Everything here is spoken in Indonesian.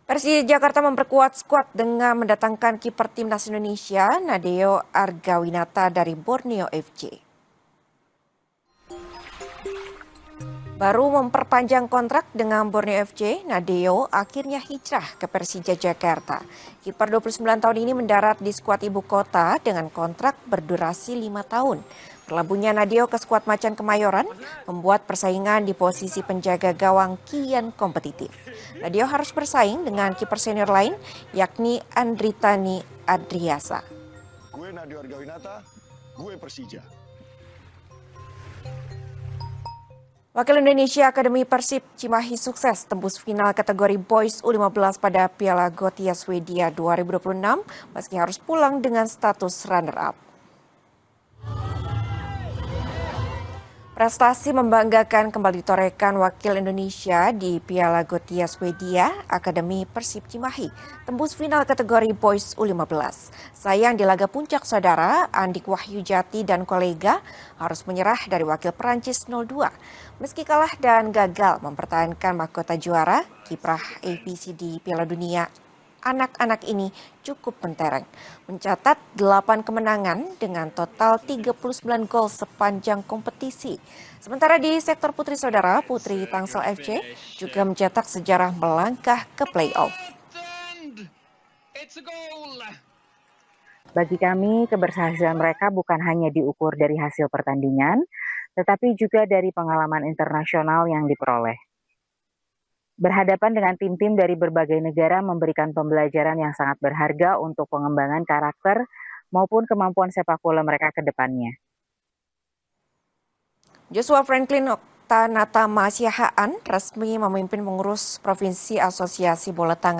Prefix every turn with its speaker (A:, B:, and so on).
A: Persija Jakarta memperkuat skuad dengan mendatangkan kiper timnas Indonesia Nadeo Argawinata dari Borneo FC. Baru memperpanjang kontrak dengan Borneo FC, Nadeo akhirnya hijrah ke Persija Jakarta. Kiper 29 tahun ini mendarat di skuad ibu kota dengan kontrak berdurasi 5 tahun. Berlabuhnya Nadeo ke skuad Macan Kemayoran membuat persaingan di posisi penjaga gawang kian kompetitif. Nadeo harus bersaing dengan kiper senior lain, yakni Andritani Adriasa.
B: Gue Nadeo Argawinata, gue Persija.
A: Wakil Indonesia Akademi Persib Cimahi sukses tembus final kategori Boys U15 pada Piala Gothia Swedia 2026 meski harus pulang dengan status runner-up. Prestasi membanggakan kembali ditorekan wakil Indonesia di Piala Gothia Swedia, Akademi Persib Cimahi, tembus final kategori Boys U15. Sayang di laga puncak saudara, Andik Wahyu Jati dan kolega harus menyerah dari wakil Perancis 02. Meski kalah dan gagal mempertahankan mahkota juara, kiprah APC di Piala Dunia anak-anak ini cukup mentereng, mencatat 8 kemenangan dengan total 39 gol sepanjang kompetisi. Sementara di sektor putri saudara, Putri Tangsel FC juga mencetak sejarah melangkah ke play-off.
C: Bagi kami, keberhasilan mereka bukan hanya diukur dari hasil pertandingan, tetapi juga dari pengalaman internasional yang diperoleh. Berhadapan dengan tim-tim dari berbagai negara memberikan pembelajaran yang sangat berharga untuk pengembangan karakter maupun kemampuan sepak bola mereka ke depannya.
A: Joshua Franklin Oktanatama Siahaan resmi memimpin pengurus Provinsi Asosiasi Bola Tangga